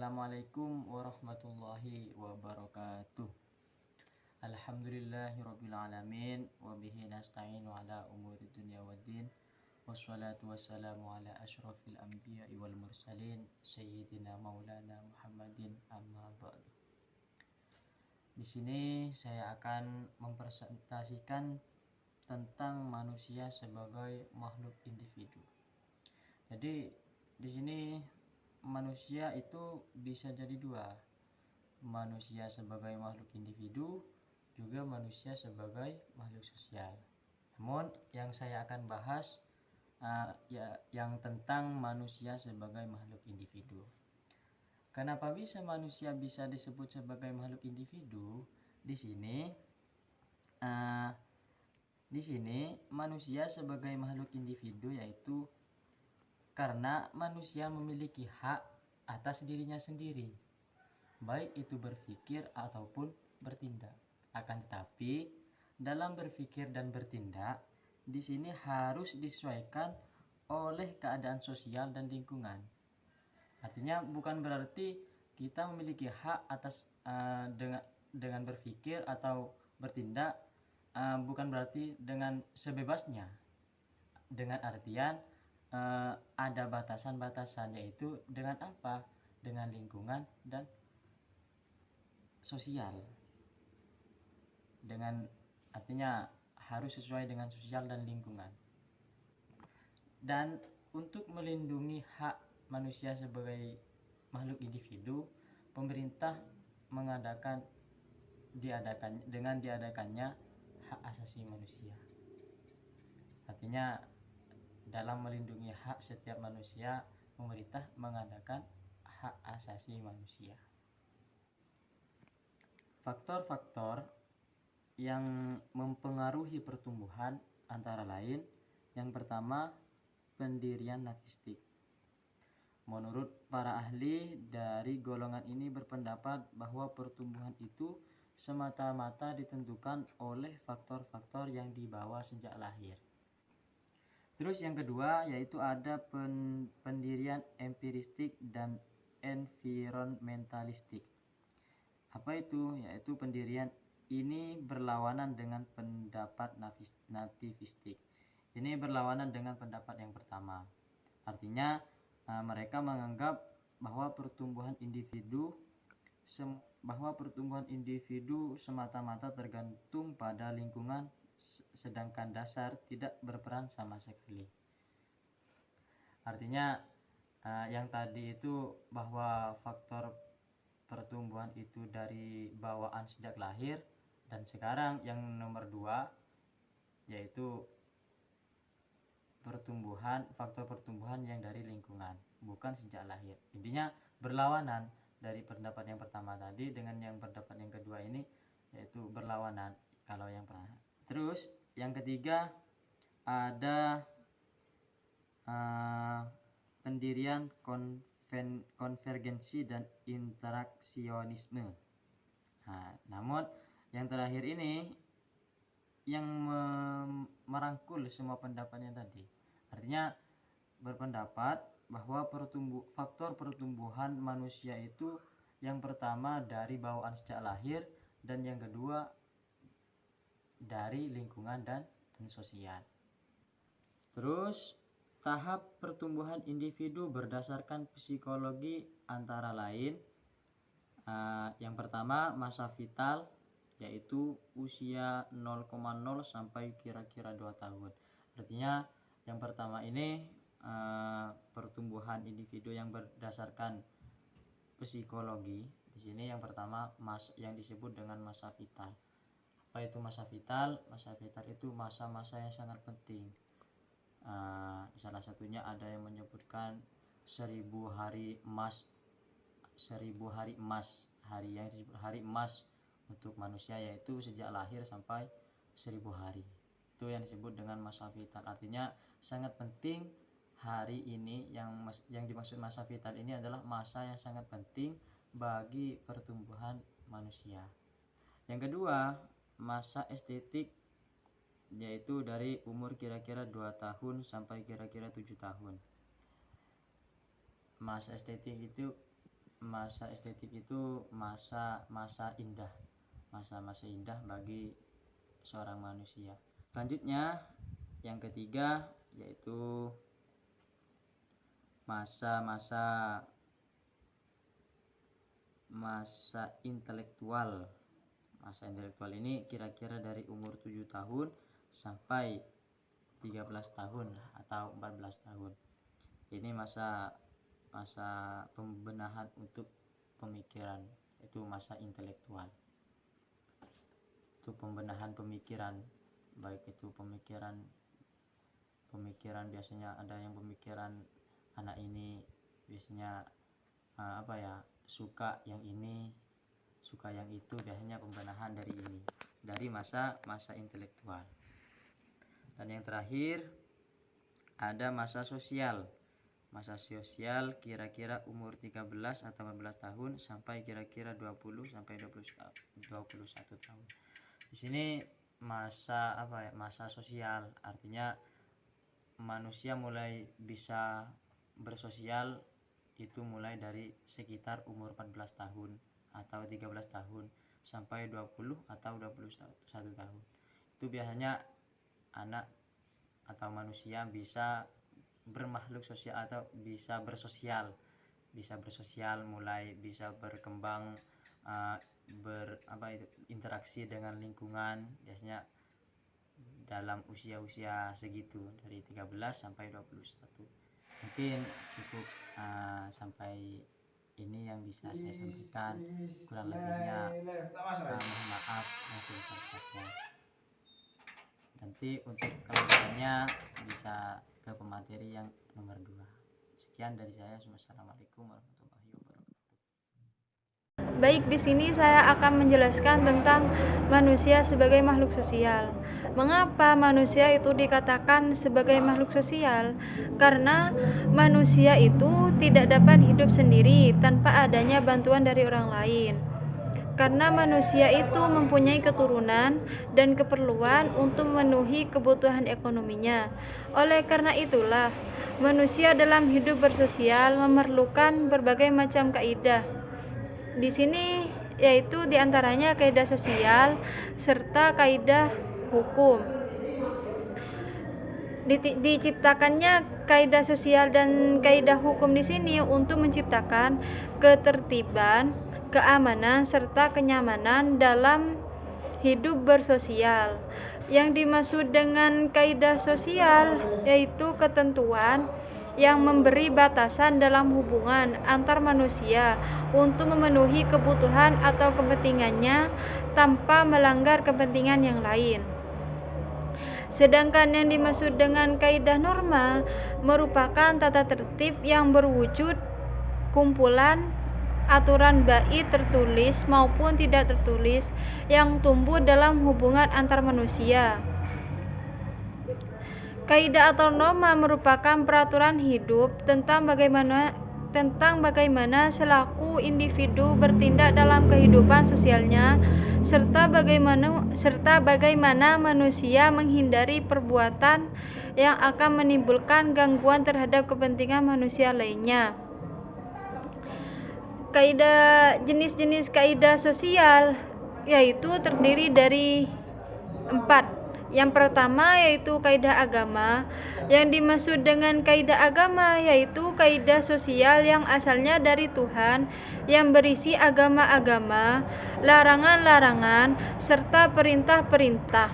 Assalamualaikum warahmatullahi wabarakatuh. Alhamdulillahirabbil alamin wa bihi nasta'inu ala umuri dunya waddin. Wassalatu wassalamu ala asyrafil anbiya'i wal mursalin sayyidina maulana Muhammadin amma ba'du. Di sini saya akan mempresentasikan tentang manusia sebagai makhluk individu. Jadi di sini manusia itu bisa jadi dua, manusia sebagai makhluk individu, juga manusia sebagai makhluk sosial. Namun yang saya akan bahas yang tentang manusia sebagai makhluk individu. Kenapa bisa manusia bisa disebut sebagai makhluk individu? Di sini manusia sebagai makhluk individu yaitu karena manusia memiliki hak atas dirinya sendiri, baik itu berpikir ataupun bertindak. Akan tetapi dalam berpikir dan bertindak di sini harus disesuaikan oleh keadaan sosial dan lingkungan. Artinya bukan berarti kita memiliki hak atas dengan berpikir atau bertindak, bukan berarti dengan sebebasnya. Dengan artian ada batasan-batasannya, itu dengan apa? Dengan lingkungan dan sosial. Dengan artinya harus sesuai dengan sosial dan lingkungan. Dan untuk melindungi hak manusia sebagai makhluk individu, pemerintah diadakannya hak asasi manusia. Artinya dalam melindungi hak setiap manusia, pemerintah mengadakan hak asasi manusia. Faktor-faktor yang mempengaruhi pertumbuhan antara lain, yang pertama pendirian nafistik. Menurut para ahli dari golongan ini berpendapat bahwa pertumbuhan itu semata-mata ditentukan oleh faktor-faktor yang dibawa sejak lahir. Terus yang kedua yaitu ada pendirian empiristik dan environmentalistik. Apa itu? Yaitu pendirian ini berlawanan dengan pendapat nativistik. Ini berlawanan dengan pendapat yang pertama. Artinya mereka menganggap bahwa pertumbuhan individu semata-mata tergantung pada lingkungan, sedangkan dasar tidak berperan sama sekali. Artinya yang tadi itu bahwa faktor pertumbuhan itu dari bawaan sejak lahir, dan sekarang yang nomor 2 yaitu faktor pertumbuhan yang dari lingkungan, bukan sejak lahir. Intinya berlawanan dari pendapat yang pertama tadi dengan yang pendapat yang kedua ini, yaitu berlawanan kalau yang pernah. Terus yang ketiga ada pendirian konvergensi dan interaksionisme. Namun yang terakhir ini yang merangkul semua pendapatnya tadi. Artinya berpendapat bahwa faktor pertumbuhan manusia itu yang pertama dari bawaan sejak lahir, dan yang kedua dari lingkungan dan sosial. Terus tahap pertumbuhan individu berdasarkan psikologi antara lain, yang pertama masa vital, yaitu usia 0,0 sampai kira-kira 2 tahun. Artinya yang pertama ini pertumbuhan individu yang berdasarkan psikologi. Di sini yang pertama yang disebut dengan masa vital. Apa itu masa vital? Masa vital itu masa-masa yang sangat penting. Salah satunya ada yang menyebutkan 1000 hari emas. 1000 hari emas, hari yang disebut hari emas untuk manusia, yaitu sejak lahir sampai 1000 hari. Itu yang disebut dengan masa vital. Artinya sangat penting hari ini. Yang dimaksud masa vital ini adalah masa yang sangat penting bagi pertumbuhan manusia. Yang kedua, masa estetik, yaitu dari umur kira-kira 2 tahun sampai kira-kira 7 tahun. Masa estetik itu masa estetik itu masa indah, masa indah bagi seorang manusia. Selanjutnya yang ketiga yaitu masa intelektual. Masa intelektual ini kira-kira dari umur 7 tahun sampai 13 tahun atau 14 tahun. Ini masa pembenahan untuk pemikiran, itu masa intelektual. Itu pembenahan pemikiran, baik itu pemikiran biasanya ada yang pemikiran anak ini biasanya suka yang ini, suka yang itu, biasanya pembenahan dari masa intelektual. Dan yang terakhir ada masa sosial. Masa sosial kira-kira umur 13 atau 14 tahun sampai kira-kira 20 sampai 21 tahun. Di sini masa sosial, artinya manusia mulai bisa bersosial itu mulai dari sekitar umur 14 tahun atau 13 tahun sampai 20 atau 21 tahun. Itu biasanya anak atau manusia bisa bermakhluk sosial atau bisa bersosial, mulai bisa berkembang, interaksi dengan lingkungan, biasanya dalam usia segitu dari 13 sampai 21. Mungkin cukup sampai ini yang bisa saya sampaikan, kurang lebihnya mohon maaf yang sebesar-besarnya. Nanti untuk kelanjutannya bisa ke pemateri yang nomor 2. Sekian dari saya. Wassalamualaikum warahmatullahi wabarakatuh. Baik, di sini saya akan menjelaskan tentang manusia sebagai makhluk sosial. Mengapa manusia itu dikatakan sebagai makhluk sosial? Karena manusia itu tidak dapat hidup sendiri tanpa adanya bantuan dari orang lain. Karena manusia itu mempunyai keturunan dan keperluan untuk memenuhi kebutuhan ekonominya. Oleh karena itulah, manusia dalam hidup bersosial memerlukan berbagai macam kaidah. Di sini yaitu diantaranya kaidah sosial serta kaidah hukum. Diciptakannya kaidah sosial dan kaidah hukum di sini untuk menciptakan ketertiban, keamanan serta kenyamanan dalam hidup bersosial. Yang dimaksud dengan kaidah sosial yaitu ketentuan yang memberi batasan dalam hubungan antar manusia untuk memenuhi kebutuhan atau kepentingannya tanpa melanggar kepentingan yang lain. Sedangkan yang dimaksud dengan kaidah norma merupakan tata tertib yang berwujud kumpulan aturan bait tertulis maupun tidak tertulis yang tumbuh dalam hubungan antar manusia. Kaidah atau norma merupakan peraturan hidup tentang bagaimana selaku individu bertindak dalam kehidupan sosialnya serta bagaimana manusia menghindari perbuatan yang akan menimbulkan gangguan terhadap kepentingan manusia lainnya. Jenis-jenis kaidah sosial yaitu terdiri dari 4. Yang pertama yaitu kaidah agama. Yang dimaksud dengan kaidah agama yaitu kaidah sosial yang asalnya dari Tuhan yang berisi agama-agama, larangan-larangan, serta perintah-perintah.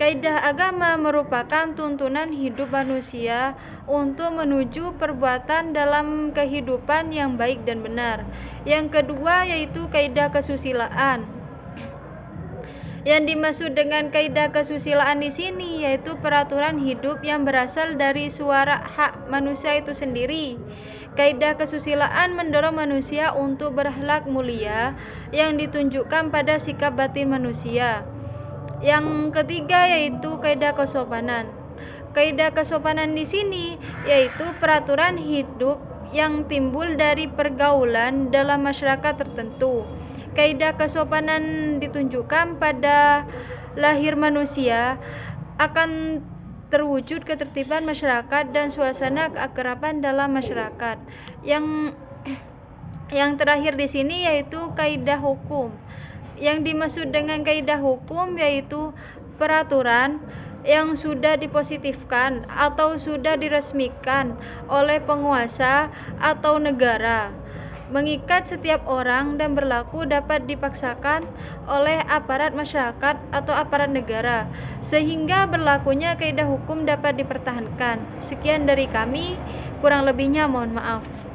Kaidah agama merupakan tuntunan hidup manusia untuk menuju perbuatan dalam kehidupan yang baik dan benar. Yang kedua yaitu kaidah kesusilaan. Yang dimaksud dengan kaidah kesusilaan di sini yaitu peraturan hidup yang berasal dari suara hak manusia itu sendiri. Kaidah kesusilaan mendorong manusia untuk berakhlak mulia yang ditunjukkan pada sikap batin manusia. Yang ketiga yaitu kaidah kesopanan. Kaidah kesopanan di sini yaitu peraturan hidup yang timbul dari pergaulan dalam masyarakat tertentu. Kaidah kesopanan ditunjukkan pada lahir manusia akan terwujud ketertiban masyarakat dan suasana keakraban dalam masyarakat. Yang terakhir di sini yaitu kaidah hukum. Yang dimaksud dengan kaidah hukum yaitu peraturan yang sudah dipositifkan atau sudah diresmikan oleh penguasa atau negara, mengikat setiap orang dan berlaku dapat dipaksakan oleh aparat masyarakat atau aparat negara, sehingga berlakunya kaidah hukum dapat dipertahankan. Sekian dari kami, kurang lebihnya mohon maaf.